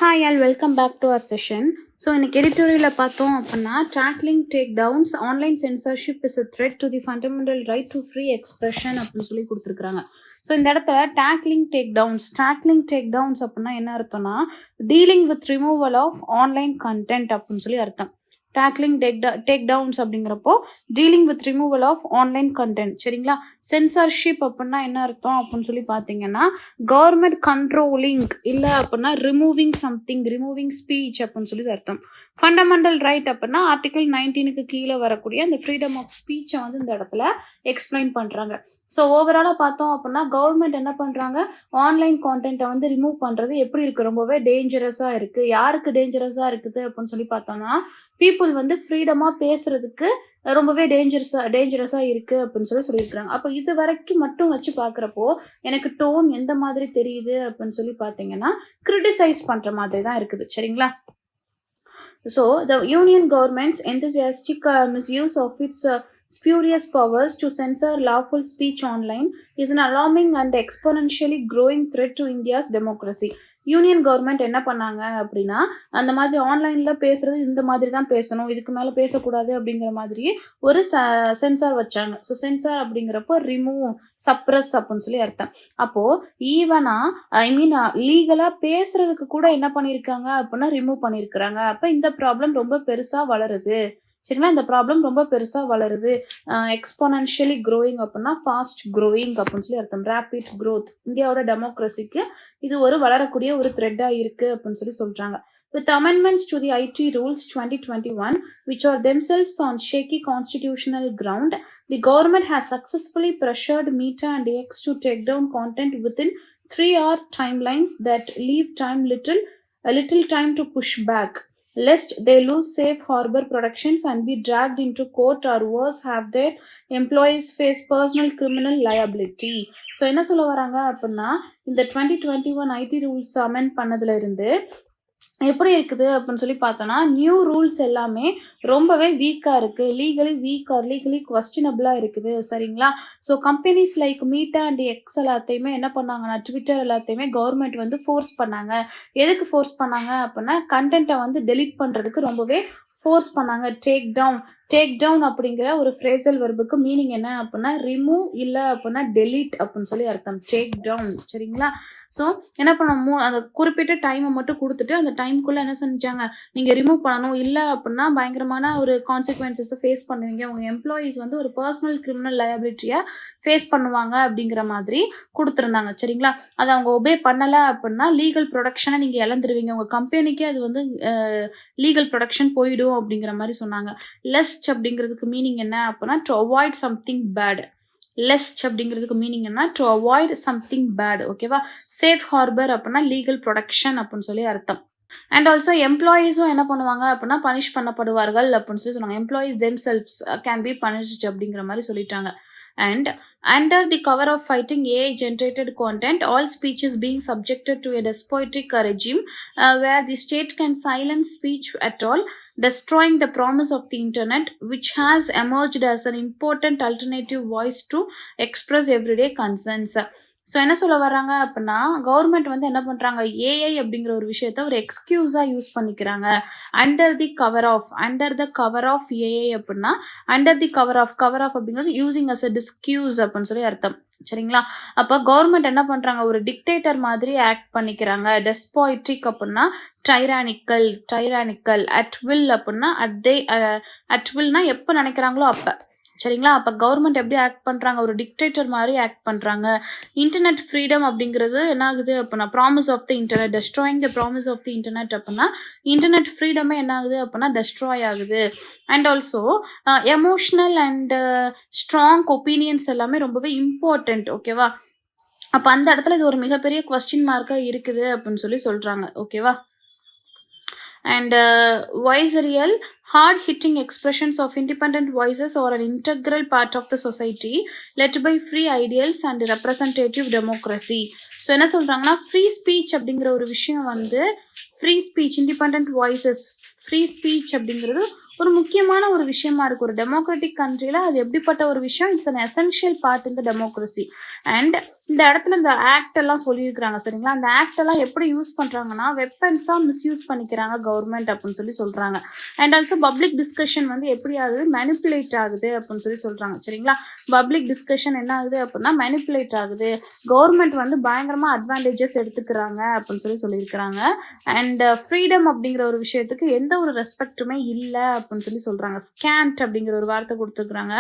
Hi, and welcome back to our session. So, இன்னைக்கு எடிட்டோரியலில் பார்த்தோம் அப்படின்னா tackling takedowns, online censorship is a threat to the fundamental right to free expression அப்படின்னு சொல்லி கொடுத்துருக்குறாங்க. So இந்த இடத்துல tackling takedowns அப்படின்னா என்ன அர்த்தம்னா dealing with removal of online content அப்படின்னு சொல்லி அர்த்தம். டேக்லிங் டேக்டவுன்ஸ் அப்படிங்கிறப்போ dealing with removal of online content. சரிங்களா? சென்சார்ஷிப் அப்படின்னா என்ன அர்த்தம் அப்படின்னு சொல்லி பார்த்தீங்கன்னா கவர்மெண்ட் கண்ட்ரோலிங் இல்லை அப்படின்னா ரிமூவிங் ஸ்பீச் அப்படின்னு சொல்லி அர்த்தம். ஃபண்டமெண்டல் ரைட் அப்படின்னா ஆர்டிகல் 19க்கு கீழே வரக்கூடிய அந்த ஃப்ரீடம் ஆஃப் ஸ்பீச்சை வந்து இந்த இடத்துல எக்ஸ்பிளைன் பண்ணுறாங்க. ஸோ ஓவராலாக பார்த்தோம் அப்படின்னா கவர்மெண்ட் என்ன பண்ணுறாங்க, ஆன்லைன் கான்டென்ட்டை வந்து ரிமூவ் பண்ணுறது எப்படி இருக்குது, ரொம்பவே டேஞ்சரஸாக இருக்குது. யாருக்கு டேஞ்சரஸாக இருக்குது அப்படின்னு சொல்லி பார்த்தோம்னா பீப்புள் வந்து ஃப்ரீடமாக பேசுறதுக்கு ரொம்பவே டேஞ்சரஸாக இருக்குது அப்படின்னு சொல்லியிருக்கிறாங்க. அப்போ இது வரைக்கும் மட்டும் வச்சு பார்க்குறப்போ எனக்கு டோன் எந்த மாதிரி தெரியுது அப்படின்னு சொல்லி பார்த்தீங்கன்னா கிரிட்டிசைஸ் பண்ணுற மாதிரி தான் இருக்குது. சரிங்களா? So, the Union government's enthusiastic misuse of its spurious powers to censor lawful speech online is an alarming and exponentially growing threat to India's democracy. Union government என்ன பண்ணாங்க அப்படின்னா அந்த மாதிரி ஆன்லைனில் பேசுறது இந்த மாதிரி தான் பேசணும், இதுக்கு மேலே பேசக்கூடாது அப்படிங்கிற மாதிரி ஒரு சென்சார் வச்சாங்க. ஸோ சென்சார் அப்படிங்கிறப்போ ரிமூவ், சப்ரஸ் அப்படின்னு சொல்லி அர்த்தம். அப்போது ஈவனாக லீகலாக பேசுறதுக்கு கூட என்ன பண்ணியிருக்காங்க அப்படின்னா ரிமூவ் பண்ணியிருக்கிறாங்க. அப்போ இந்த ப்ராப்ளம் ரொம்ப பெருசாக வளருது. சரிங்களா? இந்த ப்ராப்ளம் ரொம்ப பெருசாக வளருது. எக்ஸ்போனன்ஷியலி க்ரோயிங் அப்படின்னா ஃபாஸ்ட் க்ரோயிங் அப்படின்னு சொல்லி அர்த்தம். Rapid growth. இந்தியாவோட டெமோக்ரஸிக்கு இது ஒரு வளரக்கூடிய ஒரு த்ரெட்டாக இருக்குது அப்படின்னு சொல்லி சொல்கிறாங்க. With amendments to the IT rules 2021, which are themselves on shaky constitutional ground, the government has successfully pressured Meta and X to take down content within 3-hour timelines that leave little time to push back, lest they lose safe harbor protections and be dragged into court or worse have their employees face personal criminal liability. So என்ன சொல்ல வராங்க அப்படின்னா இந்த 2021 ID rules amend பண்ணதுல இருந்து எப்படி இருக்குது அப்படின்னு சொல்லி பார்த்தோன்னா நியூ ரூல்ஸ் எல்லாமே ரொம்பவே வீக்காக இருக்குது, லீகலி குவஸ்டினபிளாக இருக்குது. சரிங்களா? So companies like meetha and X எல்லாத்தையுமே என்ன பண்ணாங்கன்னா ட்விட்டர் எல்லாத்தையுமே கவர்மெண்ட் வந்து ஃபோர்ஸ் பண்ணாங்க. எதுக்கு ஃபோர்ஸ் பண்ணாங்க அப்படின்னா கண்டென்ட்டை வந்து டெலீட் பண்ணுறதுக்கு ரொம்பவே ஃபோர்ஸ் பண்ணாங்க. டேக் டவுன் அப்படிங்கிற ஒரு ஃப்ரேசல் வெர்புக்கு மீனிங் என்ன அப்படின்னா ரிமூவ் இல்லை அப்படின்னா டெலீட் அப்படின்னு சொல்லி அர்த்தம். Take down. சரிங்களா? ஸோ என்ன பண்ண அந்த குறிப்பிட்ட டைமை மட்டும் கொடுத்துட்டு அந்த டைம்குள்ளே என்ன செஞ்சாங்க, நீங்கள் ரிமூவ் பண்ணணும், இல்லை அப்படின்னா பயங்கரமான ஒரு கான்சிக்வன்சஸை ஃபேஸ் பண்ணுவீங்க, உங்கள் எம்ப்ளாயீஸ் வந்து ஒரு பர்சனல் கிரிமினல் லயபிலிட்டியை ஃபேஸ் பண்ணுவாங்க அப்படிங்கிற மாதிரி கொடுத்துருந்தாங்க. சரிங்களா? அதை அவங்க ஒபே பண்ணலை அப்படின்னா லீகல் ப்ரொடக்ஷனை நீங்கள் இழந்துருவீங்க, உங்கள் கம்பெனிக்கே அது வந்து லீகல் ப்ரொடக்ஷன் போயிடும் அப்படிங்கிற மாதிரி சொன்னாங்க. லெஸ்ட் அப்படிங்கிறதுக்கு மீனிங் என்ன அப்படின்னா to avoid something bad. Lest அப்படிங்கிறதுக்கு மீனிங் என்ன, டு அவாய்ட் சம்திங் பேட். ஓகேவா? சேஃப் ஹார்பர் அப்படின்னா லீகல் ப்ரொடக்ஷன் அப்படின்னு சொல்லி அர்த்தம். அண்ட் ஆல்சோ எம்ப்ளாயீஸும் என்ன பண்ணுவாங்க அப்படின்னா பனிஷ் பண்ணப்படுவார்கள் அப்படின்னு சொல்லி சொன்னாங்க. Employees themselves can be punished அப்படிங்கிற மாதிரி சொல்லிட்டாங்க. And under the cover of fighting AI generated content, all speech is being subjected to a despotic regime where the state can silence speech at all, destroying the promise of the internet, which has emerged as an important alternative voice to express everyday concerns. So என்ன சொல்ல வர்றாங்க அப்படின்னா government வந்து என்ன பண்ணுறாங்க, AI அப்படிங்கிற ஒரு விஷயத்த ஒரு எக்ஸ்கியூஸாக யூஸ் பண்ணிக்கிறாங்க. Under the cover of AI அப்படின்னா அண்டர் தி கவர் ஆஃப் அப்படிங்கிறது யூசிங் அஸ் அ டிஸ்கியூஸ் அப்படின்னு சொல்லி அர்த்தம். சரிங்களா? அப்போ கவர்மெண்ட் என்ன பண்ணுறாங்க, ஒரு டிக்டேட்டர் மாதிரி ஆக்ட் பண்ணிக்கிறாங்க. டெஸ்பாய்டிக் அப்படின்னா டைரானிக்கல் அட்வில் அப்படின்னா அட்வில்னா எப்போ நினைக்கிறாங்களோ அப்போ. சரிங்களா? அப்போ கவர்மெண்ட் எப்படி ஆக்ட் பண்ணுறாங்க, ஒரு டிக்டேட்டர் மாதிரி ஆக்ட் பண்ணுறாங்க. இன்டர்நெட் ஃப்ரீடம் அப்படிங்கிறது என்ன ஆகுது அப்படின்னா promise of the internet, destroying the promise of the internet அப்படின்னா இன்டர்நெட் ஃப்ரீடமே என்ன ஆகுது அப்படின்னா டெஸ்ட்ராய் ஆகுது. And also emotional and strong opinions எல்லாமே ரொம்பவே இம்பார்ட்டண்ட். ஓகேவா? அப்போ அந்த இடத்துல இது ஒரு மிகப்பெரிய குவஸ்டின் மார்க்காக இருக்குது அப்படின்னு சொல்லி சொல்கிறாங்க. ஓகேவா? And visceral, hard-hitting expressions of independent voices are an integral part of the society led by free ideals and representative democracy. So என்ன சொல்கிறாங்கன்னா ஃப்ரீ ஸ்பீச் அப்படிங்கிற ஒரு விஷயம் வந்து இண்டிபெண்ட் வாய்ஸஸ், ஃப்ரீ ஸ்பீச் அப்படிங்கிறது ஒரு முக்கியமான ஒரு விஷயமா இருக்குது ஒரு டெமோக்ராட்டிக் கண்ட்ரியில். அது எப்படிப்பட்ட ஒரு விஷயம், it's an essential part in the democracy. And இந்த இடத்துல இந்த ஆக்ட் எல்லாம் சொல்லியிருக்கிறாங்க சரிங்களா. அந்த ஆக்ட் எல்லாம் எப்படி யூஸ் பண்றாங்கன்னா வெப்பன்ஸா மிஸ்யூஸ் பண்ணிக்கிறாங்க கவர்மெண்ட் அப்படின்னு சொல்லி சொல்றாங்க. அண்ட் ஆல்சோ பப்ளிக் டிஸ்கஷன் வந்து எப்படி ஆகுது, மேனிப்புலேட் ஆகுது அப்படின்னு சொல்லி சொல்றாங்க சரிங்களா. பப்ளிக் டிஸ்கஷன் என்ன ஆகுது அப்படின்னா மேனிப்புலேட் ஆகுது, கவர்மெண்ட் வந்து பயங்கரமா அட்வான்டேஜஸ் எடுத்துக்கிறாங்க அப்படின்னு சொல்லி சொல்லியிருக்கிறாங்க. அண்ட் ஃப்ரீடம் அப்படிங்கிற ஒரு விஷயத்துக்கு எந்த ஒரு ரெஸ்பெக்ட்டுமே இல்லை அப்படின்னு சொல்லி சொல்றாங்க. ஸ்கேண்ட் அப்படிங்கிற ஒரு வார்த்தை கொடுத்துருக்குறாங்க.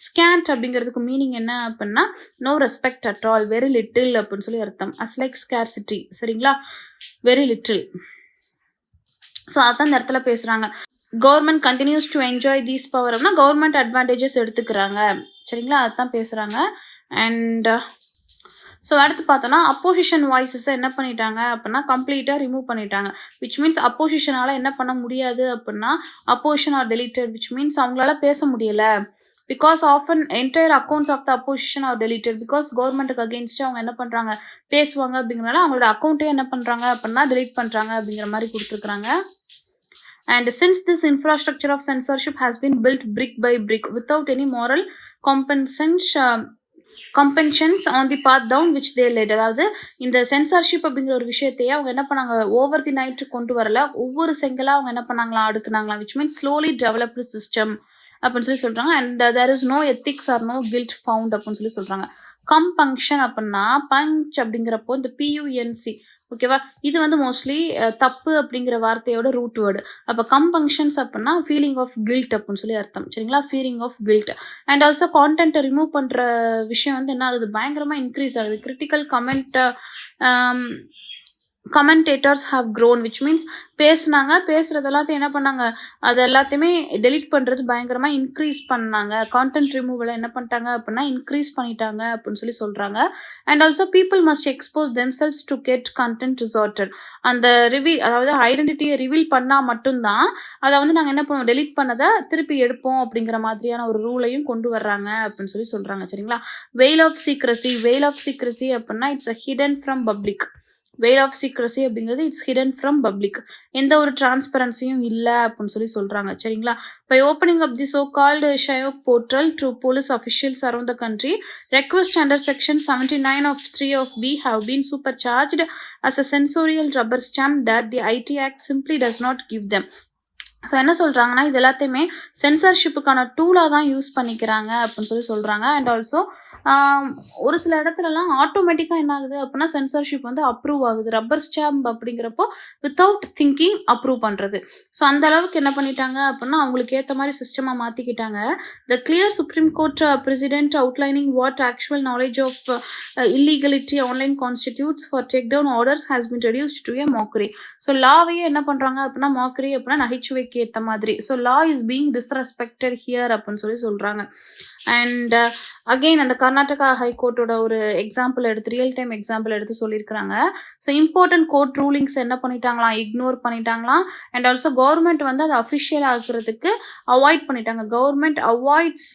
ஸ்கேண்ட் அப்படிங்கிறதுக்கு மீனிங் என்ன அப்படின்னா no respect at all, very little அப்படின்னு சொல்லி அர்த்தம். அஸ் லைக் ஸ்கேர்சிட்டி சரிங்களா, வெரி லிட்டில். ஸோ அதான் இந்த இடத்துல பேசுறாங்க. Government continues to enjoy these power அப்படின்னா கவர்மெண்ட் அட்வான்டேஜஸ் எடுத்துக்கிறாங்க சரிங்களா, அதுதான் பேசுறாங்க. அண்ட் ஸோ அடுத்து பார்த்தோன்னா அப்போசிஷன் வாய்ஸஸை என்ன பண்ணிட்டாங்க அப்படின்னா கம்ப்ளீட்டாக ரிமூவ் பண்ணிட்டாங்க. விச் மீன்ஸ் அப்போசிஷனால் என்ன பண்ண முடியாது அப்படின்னா opposition are deleted, which means அவங்களால பேச முடியலை. Because often entire accounts of the opposition are deleted, because கவர்மெண்ட்டுக்கு அகேன்ஸ்ட் அவங்க என்ன பண்ணுறாங்க பேசுவாங்க அப்படிங்கிறனால அவங்களோட அக்கௌண்ட்டே என்ன பண்ணுறாங்க அப்படின்னா டெலிட் பண்ணுறாங்க அப்படிங்கிற மாதிரி கொடுத்துருக்குறாங்க. And since this infrastructure of censorship has been built brick by brick without any moral compensations on the path down which they led, அதாவது இந்த சென்சார்ஷிப் அப்படிங்கிற ஒரு விஷயத்தையே அவங்க என்ன பண்ணாங்க ஓவர் தி நைட் கொண்டு வரல, ஒவ்வொரு செங்கலாக அவங்க என்ன பண்ணாங்களா அடுக்குனாங்களா, which means slowly developed system அப்படின்னு சொல்லி சொல்றாங்க. And there is no ethics or no guilt found அப்படின்னு சொல்லி சொல்றாங்க. கம்பங்க்ஷன் அப்படின்னா பஞ்ச் அப்படிங்கிறப்போ இந்த PUNC ஓகேவா, இது வந்து மோஸ்ட்லி தப்பு அப்படிங்கிற வார்த்தையோட ரூட் வேர்டு. அப்போ கம்பங்க்ஷன்ஸ் அப்படின்னா ஃபீலிங் ஆஃப் கில்ட் அப்படின்னு சொல்லி அர்த்தம் சரிங்களா, feeling of guilt. And also கான்டென்ட்டை ரிமூவ் பண்ணுற விஷயம் வந்து என்ன ஆகுது பயங்கரமாக இன்க்ரீஸ் ஆகுது. Critical commentators have grown, which means பேசுறது எல்லாத்தையும் என்ன பண்ணாங்க அது எல்லாத்தையுமே டெலிட் பண்ணுறது பயங்கரமாக இன்க்ரீஸ் பண்ணாங்க. கான்டென்ட் ரிமூவலை என்ன பண்ணிட்டாங்க அப்படின்னா இன்க்ரீஸ் பண்ணிட்டாங்க அப்படின்னு சொல்லி சொல்கிறாங்க. And also people must expose themselves to get content resorted, அந்த அதாவது ஐடென்டிட்டியை ரிவீல் பண்ணால் மட்டும்தான் அதை வந்து நாங்கள் என்ன பண்ணுவோம் டெலிட் பண்ணதை திருப்பி எடுப்போம் அப்படிங்கிற மாதிரியான ஒரு ரூலையும் கொண்டு வர்றாங்க அப்படின்னு சொல்லி சொல்கிறாங்க சரிங்களா. வெயில் ஆஃப் சீக்ரசி அப்படின்னா it's a hidden from public. Veil of secrecy அப்படிங்கிறது இட்ஸ் ஹிடன் ஃப்ரம் பப்ளிக், எந்த ஒரு டிரான்ஸ்பரன்சியும் இல்லை அப்படின்னு சொல்லி சொல்றாங்க சரிங்களா. By opening up the so called Sahyog portal to police officials around the country, request under section 79 of 3 of B have been supercharged as a sensorial rubber stamp that the IT Act simply does not give them. So என்ன சொல்கிறாங்கன்னா இது எல்லாத்தையுமே சென்சார்ஷிப்புக்கான டூலாக தான் use பண்ணிக்கிறாங்க அப்படின்னு சொல்லி சொல்கிறாங்க. And also ஒரு சில இடத்துலலாம் ஆட்டோமேட்டிக்காக என்ன ஆகுது அப்படின்னா சென்சார்ஷிப் வந்து அப்ரூவ் ஆகுது. ரப்பர் ஸ்டாம்ப் அப்படிங்கிறப்போ வித்தவுட் திங்கிங் அப்ரூவ் பண்ணுறது. ஸோ அந்த அளவுக்கு என்ன பண்ணிட்டாங்க அப்படின்னா அவங்களுக்கு ஏற்ற மாதிரி சிஸ்டமாக மாற்றிக்கிட்டாங்க. The clear Supreme Court precedent outlining what actual knowledge of illegality online constitutes for take down orders has been reduced to a mockery. So லாவையே என்ன பண்ணுறாங்க அப்படின்னா மாக்கரி அப்படின்னா நகைச்சுவைக்கு ஏற்ற மாதிரி. So law is being disrespected here அப்படின்னு சொல்லி சொல்கிறாங்க. அண்ட் அகெயின் அந்த கர்நாடகா ஹைகோர்ட்டோட ஒரு எக்ஸாம்பிள் எடுத்து ரியல் டைம் எக்ஸாம்பிள் எடுத்து சொல்லியிருக்கிறாங்க. ஸோ இம்பார்ட்டன்ட் கோர்ட் ரூலிங்ஸ் என்ன பண்ணிட்டாங்களாம் இக்னோர் பண்ணிட்டாங்களாம். அண்ட் ஆல்சோ கவர்மெண்ட் வந்து அதை அஃபிஷியல் ஆக்குறதுக்கு அவாய்ட் பண்ணிட்டாங்க. Government avoids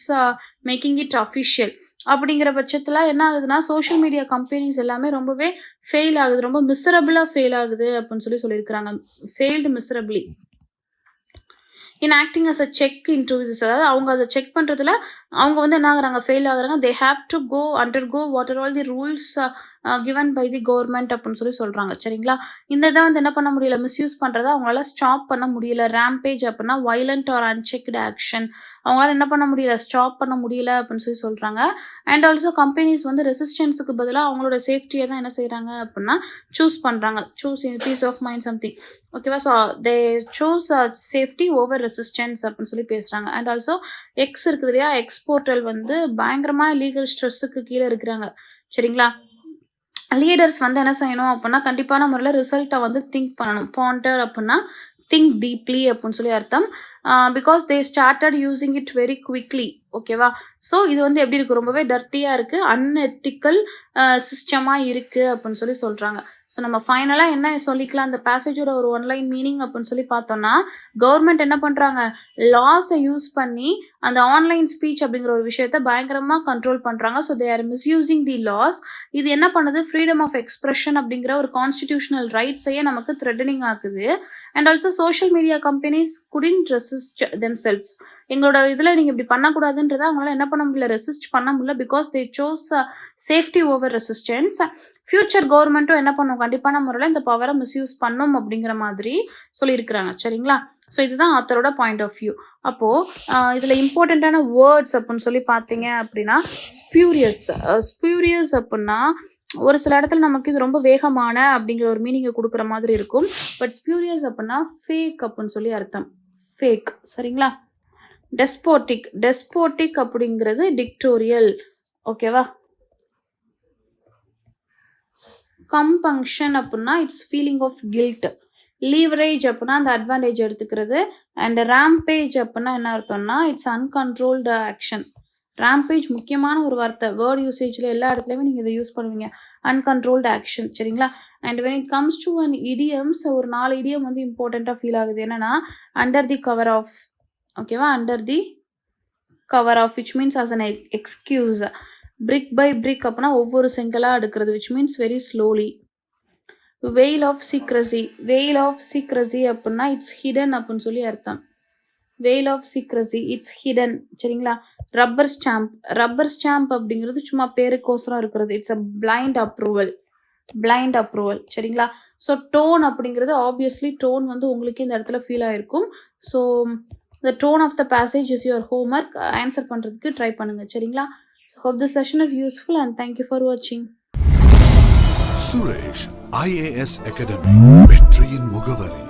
making it official. அப்படிங்கிற பட்சத்தில் என்ன ஆகுதுன்னா சோஷியல் மீடியா கம்பெனிஸ் எல்லாமே ரொம்பவே ஃபெயில் ஆகுது, ரொம்ப மிசரபிளாக ஃபெயில் ஆகுது அப்படின்னு சொல்லி சொல்லியிருக்கிறாங்க. Failed miserably in acting as a check into this, அதாவது அவங்க அதை செக் பண்ணுறதுல அவங்க வந்து என்ன ஆகுறாங்க ஃபெயில் ஆகுறாங்க. They have to undergo what are all the rules given by the government அப்படின்னு சொல்லி சொல்கிறாங்க சரிங்களா. இந்த இதை வந்து என்ன பண்ண முடியல மிஸ்யூஸ் பண்ணுறதை அவங்களால ஸ்டாப் பண்ண முடியல. ரேம்பேஜ் அப்படின்னா வைலண்ட் ஆர் அன்செக்டு ஆக்ஷன், அவங்களால என்ன பண்ண முடியல ஸ்டாப் பண்ண முடியல அப்படின்னு சொல்லி சொல்கிறாங்க. அண்ட் ஆல்சோ கம்பெனிஸ் வந்து ரெசிஸ்டன்ஸுக்கு பதிலாக அவங்களோட சேஃப்டியை தான் என்ன செய்கிறாங்க அப்படின்னா சூஸ் பண்ணுறாங்க. Choose in peace of mind something ஓகேவா. So they choose safety over resistance அப்படின்னு சொல்லி பேசுகிறாங்க. அண்ட் ஆல்சோ எக்ஸ் இருக்குது இல்லையா, எக்ஸ் போர்ட்டல் வந்து பயங்கரமான லீகல் ஸ்ட்ரெஸ்ஸுக்கு கீழே இருக்கிறாங்க சரிங்களா. லீடர்ஸ் வந்து என்ன செய்யணும் அப்படின்னா கண்டிப்பான முறையில் ரிசல்ட்டை வந்து திங்க் பண்ணணும். பாண்டர் அப்படின்னா திங்க் டீப்லி அப்படின்னு சொல்லி அர்த்தம். Because they started using it very quickly ஓகேவா. ஸோ இது வந்து எப்படி இருக்குது ரொம்பவே டர்ட்டியாக இருக்குது, அன்எத்திக்கல் சிஸ்டமாக இருக்குது அப்படின்னு சொல்லி சொல்கிறாங்க. ஸோ நம்ம ஃபைனலாக என்ன சொல்லிக்கலாம் அந்த பேசேஜோட ஒரு ஒன்லைன் மீனிங் அப்படின்னு சொல்லி பார்த்தோம்னா கவர்மெண்ட் என்ன பண்ணுறாங்க லாஸை யூஸ் பண்ணி அந்த ஆன்லைன் ஸ்பீச் அப்படிங்கிற ஒரு விஷயத்த பயங்கரமாக கண்ட்ரோல் பண்ணுறாங்க. So they are misusing the laws. இது என்ன பண்ணுது ஃப்ரீடம் ஆஃப் எக்ஸ்பிரஷன் அப்படிங்கிற ஒரு கான்ஸ்டிடியூஷனல் ரைட்ஸையே நமக்கு த்ரெட்டனிங் ஆகுது. And also social media companies couldn't resist themselves. எங்களோட இதில் நீங்கள் இப்படி பண்ணக்கூடாதுன்றதை அவங்களால என்ன பண்ண முடியல, ரெசிஸ்ட் பண்ண முடியல. Because they sous safety over resistance. Future கவர்மெண்ட்டும் என்ன பண்ணும், கண்டிப்பான முறையில் இந்த பவரை மிஸ்யூஸ் பண்ணும் அப்படிங்கிற மாதிரி சொல்லியிருக்கிறாங்க. சரிங்களா? ஸோ இதுதான் ஆத்தரோட பாயிண்ட் ஆஃப் வியூ. அப்போது இதில் இம்பார்ட்டண்ட்டான வேர்ட்ஸ் அப்படின்னு சொல்லி பார்த்தீங்க அப்படின்னா ஸ்பியூரியஸ். ஸ்பியூரியஸ் அப்படின்னா ஒரு சில இடத்துல நமக்கு இது ரொம்ப வேகமான அப்படிங்கிற ஒரு மீனிங்கை கொடுக்குற மாதிரி இருக்கும். பட் ஸ்பியூரியஸ் அப்படின்னா ஃபேக் அப்படின்னு சொல்லி அர்த்தம். ஃபேக். சரிங்களா? டெஸ்போட்டிக். டெஸ்போட்டிக் அப்படிங்கிறது டிக்டோரியல். ஓகேவா? கம்பங்ஷன் அப்படின்னா it's feeling of guilt. Leverage அப்படின்னா அந்த அட்வான்டேஜ் எடுத்துக்கிறது. அண்ட் ரேம்பேஜ் அப்படின்னா என்ன அர்த்தம்னா இட்ஸ் அன்கண்ட்ரோல்டு ஆக்ஷன். ரேம்பேஜ் முக்கியமான ஒரு வார்த்தை, வேர்ட் யூசேஜில் எல்லா இடத்துலையுமே நீங்கள் இதை யூஸ் பண்ணுவீங்க. Uncontrolled action. சரிங்களா? And when it comes to an idioms, ஒரு 4 இடியம் வந்து இம்பார்ட்டண்ட்டாக ஃபீல் ஆகுது. என்னன்னா அண்டர் தி கவர் ஆஃப். ஓகேவா? Under the cover of which means as an excuse. Brick by brick அப்படின்னா ஒவ்வொரு செங்கலாக எடுக்கிறது, which means very slowly. Veil of secrecy. Veil of secrecy அப்படின்னா இட்ஸ் ஹிடன் அப்படின்னு சொல்லி அர்த்தம். Veil of secrecy it's hidden. சரிங்களா? Rubber stamp. ரப்பர் ஸ்டாம்ப் அப்படிங்கிறது சும்மா பேருக்கோசரம் இருக்கிறது. It's a blind approval. Blind approval. சரிங்களா? ஸோ டோன் அப்படிங்கிறது ஆப்வியஸ்லி டோன் வந்து உங்களுக்கு இந்த இடத்துல ஃபீல் ஆகிருக்கும். So the tone of the passage is your homework. Answer பண்ணுறதுக்கு ட்ரை பண்ணுங்கள். சரிங்களா? So hope this session is useful and thank you for வாட்சிங். சுரேஷ் IAS அகாடமி, வெற்றியின் முகவரி.